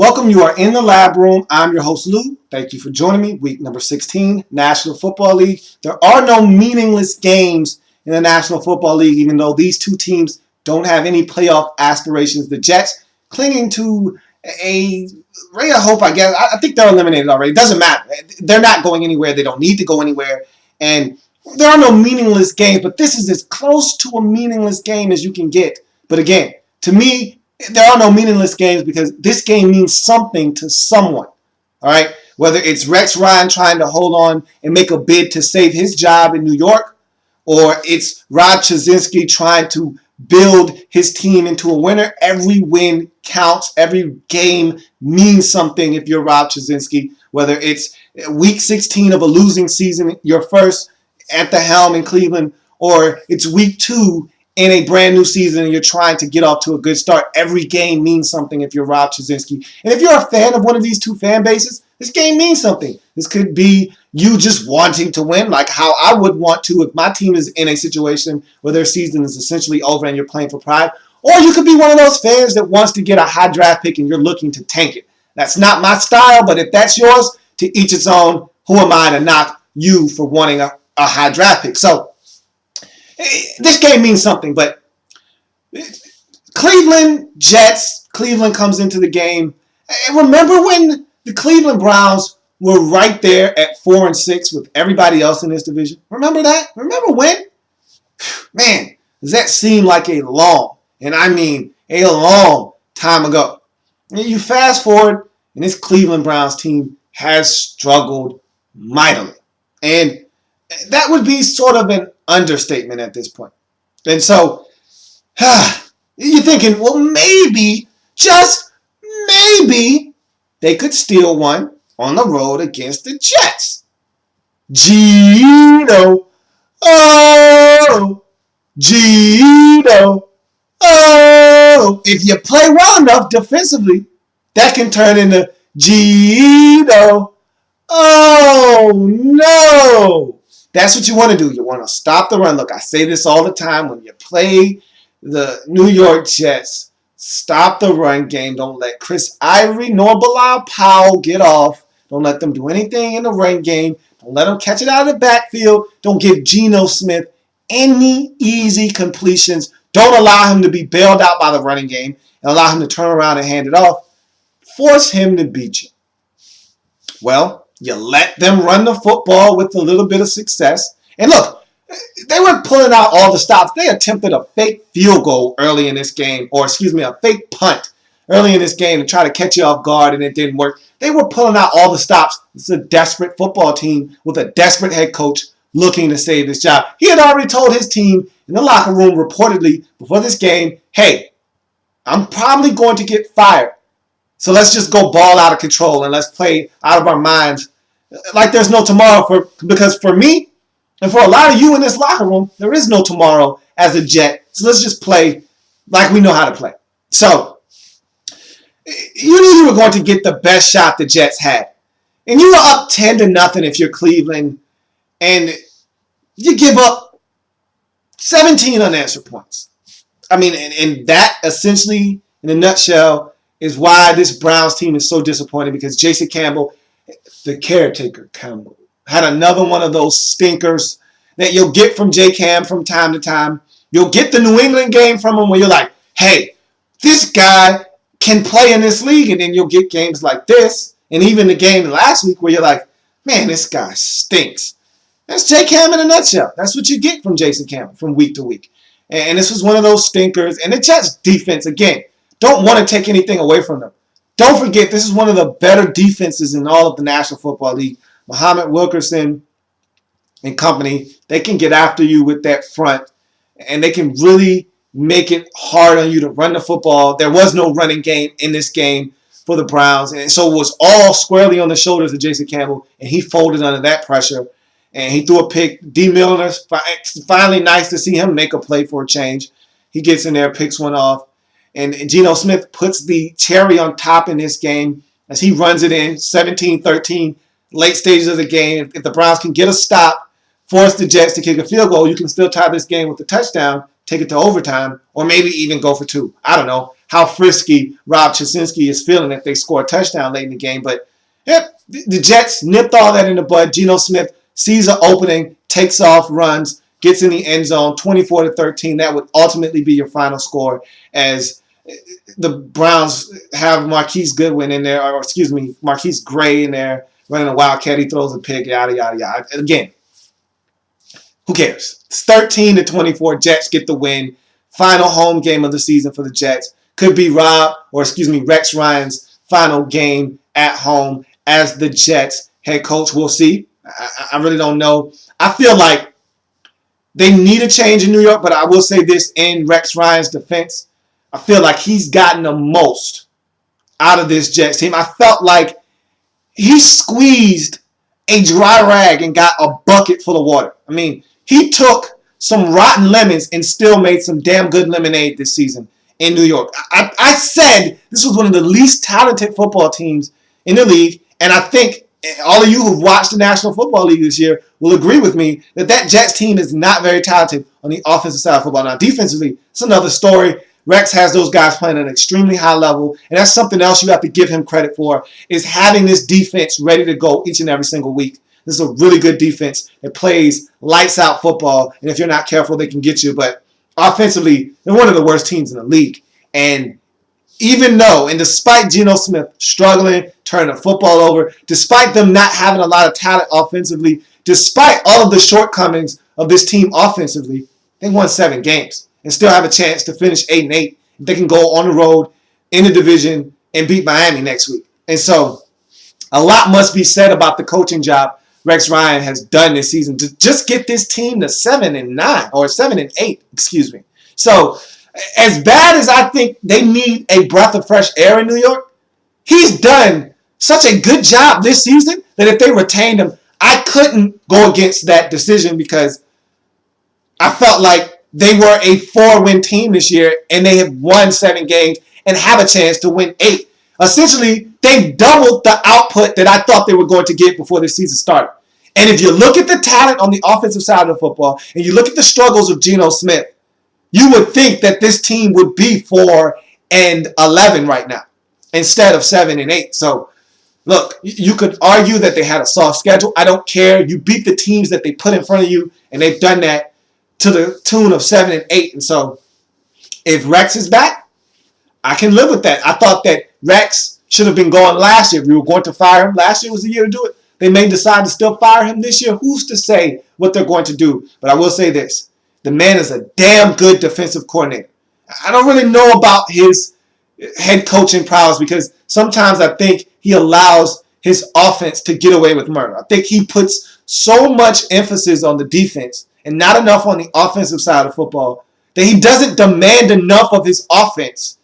Welcome. You are in the lab room. I'm your host, Lou. Thank you for joining me. Week number 16, National Football League. There are no meaningless games in the National Football League, even though these two teams don't have any playoff aspirations. The Jets clinging to a ray of hope, I guess. I think they're eliminated already. It doesn't matter. They're not going anywhere. They don't need to go anywhere. And there are no meaningless games, but this is as close to a meaningless game as you can get. But again, to me, there are no meaningless games because this game means something to someone. All right? Whether it's Rex Ryan trying to hold on and make a bid to save his job in New York, or it's Rob Chizzinski trying to build his team into a winner. Every win counts. Every game means something if you're Rob Chizzinski. Whether it's week 16 of a losing season, your first at the helm in Cleveland, or it's week 2 in a brand new season and you're trying to get off to a good start. Every game means something if you're Rob Chizzinski. And if you're a fan of one of these two fan bases, this game means something. This could be you just wanting to win, like how I would want to if my team is in a situation where their season is essentially over and you're playing for pride. Or you could be one of those fans that wants to get a high draft pick and you're looking to tank it. That's not my style, but if that's yours, to each its own. Who am I to knock you for wanting a high draft pick? So this game means something, but Cleveland Jets, Cleveland comes into the game. And remember when the Cleveland Browns were right there at 4-6 with everybody else in this division? Remember that? Remember when? Man, does that seem like a long, and I mean a long time ago? And you fast forward, and this Cleveland Browns team has struggled mightily. And that would be sort of an understatement at this point. And so, you're thinking, well, maybe, just maybe, they could steal one on the road against the Jets. Gino. Oh. Gino. Oh. If you play well enough defensively, that can turn into Gino. Oh, no. That's what you want to do. You want to stop the run. Look, I say this all the time. When you play the New York Jets, stop the run game. Don't let Chris Ivory nor Bilal Powell get off. Don't let them do anything in the run game. Don't let them catch it out of the backfield. Don't give Geno Smith any easy completions. Don't allow him to be bailed out by the running game and allow him to turn around and hand it off. Force him to beat you. Well, you let them run the football with a little bit of success. And look, they were pulling out all the stops. They attempted a fake field goal early in this game, or a fake punt early in this game to try to catch you off guard, and it didn't work. They were pulling out all the stops. It's a desperate football team with a desperate head coach looking to save his job. He had already told his team in the locker room reportedly before this game, hey, I'm probably going to get fired. So let's just go ball out of control and let's play out of our minds like there's no tomorrow. Because for me and for a lot of you in this locker room, there is no tomorrow as a Jet. So let's just play like we know how to play. So you knew you were going to get the best shot the Jets had. And you were up 10-0 if you're Cleveland. And you give up 17 unanswered points. I mean, and that essentially, in a nutshell, is why this Browns team is so disappointing, because Jason Campbell, the caretaker Campbell, had another one of those stinkers that you'll get from J-Cam from time to time. You'll get the New England game from him where you're like, hey, this guy can play in this league. And then you'll get games like this, and even the game last week where you're like, man, this guy stinks. That's J-Cam in a nutshell. That's what you get from Jason Campbell from week to week. And this was one of those stinkers. And the Jets defense, again, don't want to take anything away from them. Don't forget, this is one of the better defenses in all of the National Football League. Muhammad Wilkerson and company, they can get after you with that front, and they can really make it hard on you to run the football. There was no running game in this game for the Browns, and so it was all squarely on the shoulders of Jason Campbell, and he folded under that pressure, and he threw a pick. D. Milner, finally nice to see him make a play for a change. He gets in there, picks one off. And Geno Smith puts the cherry on top in this game as he runs it in 17-13, late stages of the game. If the Browns can get a stop, force the Jets to kick a field goal, you can still tie this game with a touchdown, take it to overtime, or maybe even go for 2. I don't know how frisky Rob Chassinski is feeling if they score a touchdown late in the game. But yep, the Jets nipped all that in the bud. Geno Smith sees an opening, takes off, runs, gets in the end zone, 24-13. That would ultimately be your final score, as the Browns have Marquise Goodwin in there, or excuse me, Marquise Gray in there running a wildcat. He throws a pick, yada, yada, yada. Again, who cares? It's 13-24. Jets get the win. Final home game of the season for the Jets. Could be Rex Ryan's final game at home as the Jets head coach. We'll see. I really don't know. I feel like they need a change in New York, but I will say this in Rex Ryan's defense. I feel like he's gotten the most out of this Jets team. I felt like he squeezed a dry rag and got a bucket full of water. I mean, he took some rotten lemons and still made some damn good lemonade this season in New York. I said this was one of the least talented football teams in the league, and I think all of you who've watched the National Football League this year will agree with me that Jets team is not very talented on the offensive side of football. Now, defensively, it's another story. Rex has those guys playing at an extremely high level, and that's something else you have to give him credit for, is having this defense ready to go each and every single week. This is a really good defense that plays lights-out football, and if you're not careful, they can get you. But offensively, they're one of the worst teams in the league. And even though, and despite Geno Smith struggling, turning the football over, despite them not having a lot of talent offensively, despite all of the shortcomings of this team offensively, they won 7 games and still have a chance to finish 8-8. They can go on the road in the division and beat Miami next week. And so a lot must be said about the coaching job Rex Ryan has done this season to just get this team to 7-9 or 7-8, excuse me. So as bad as I think they need a breath of fresh air in New York, he's done such a good job this season that if they retained him, I couldn't go against that decision, because I felt like they were a 4-win team this year and they have won 7 games and have a chance to win 8. Essentially, they doubled the output that I thought they were going to get before the season started. And if you look at the talent on the offensive side of the football and you look at the struggles of Geno Smith, you would think that this team would be 4-11 right now instead of 7-8. So, look, you could argue that they had a soft schedule. I don't care. You beat the teams that they put in front of you, and they've done that to the tune of 7-8. And so, if Rex is back, I can live with that. I thought that Rex should have been going last year. We were going to fire him. Last year was the year to do it. They may decide to still fire him this year. Who's to say what they're going to do? But I will say this. The man is a damn good defensive coordinator. I don't really know about his head coaching prowess, because sometimes I think he allows his offense to get away with murder. I think he puts so much emphasis on the defense and not enough on the offensive side of football that he doesn't demand enough of his offense,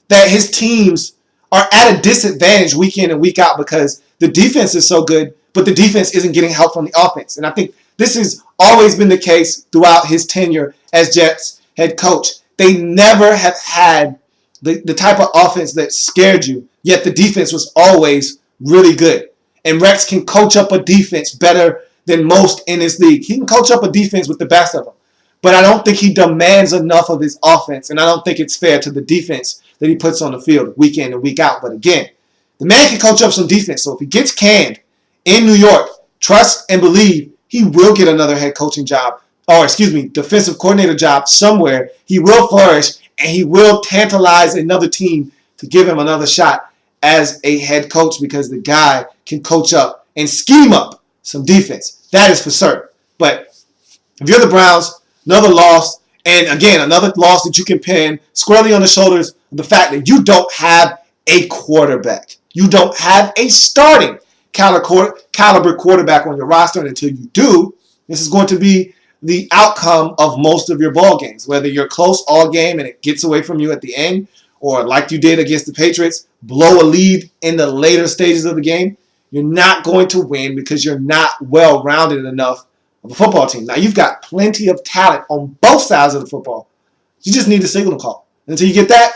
that his teams are at a disadvantage week in and week out because the defense is so good, but the defense isn't getting help from the offense. And I think this has always been the case throughout his tenure as Jets head coach. They never have had the type of offense that scared you, yet the defense was always really good. And Rex can coach up a defense better than most in this league. He can coach up a defense with the best of them. But I don't think he demands enough of his offense, and I don't think it's fair to the defense that he puts on the field week in and week out. But again, the man can coach up some defense. So if he gets canned in New York, trust and believe he will get another head coaching job, or defensive coordinator job somewhere. He will flourish, and he will tantalize another team to give him another shot as a head coach, because the guy can coach up and scheme up some defense. That is for certain. But if you're the Browns, another loss, and again, another loss that you can pin squarely on the shoulders of the fact that you don't have a quarterback. You don't have a starting caliber quarterback on your roster, and until you do, this is going to be the outcome of most of your ball games. Whether you're close all game and it gets away from you at the end, or like you did against the Patriots, blow a lead in the later stages of the game, you're not going to win because you're not well-rounded enough of a football team. Now, you've got plenty of talent on both sides of the football. You just need a signal call. Until you get that,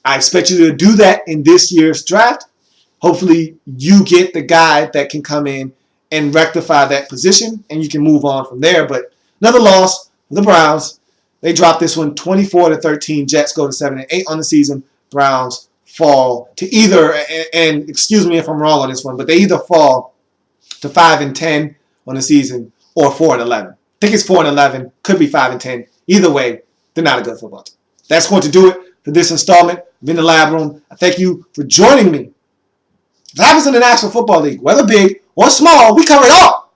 I expect you to do that in this year's draft. Hopefully, you get the guy that can come in and rectify that position, and you can move on from there. But another loss for the Browns. They dropped this one 24-13. Jets go to 7-8 on the season. Browns fall to either, and excuse me if I'm wrong on this one, but they either fall to 5-10 on the season or 4-11. I think it's 4-11. Could be 5-10. Either way, they're not a good football team. That's going to do it for this installment of In the Lab Room. I thank you for joining me. What happens in the National Football League, whether big or small, we cover it all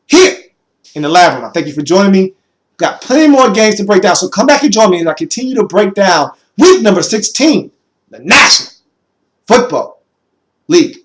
here in the Lab Room. I thank you for joining me. Got plenty more games to break down, so come back and join me as I continue to break down week number 16, the National Football League.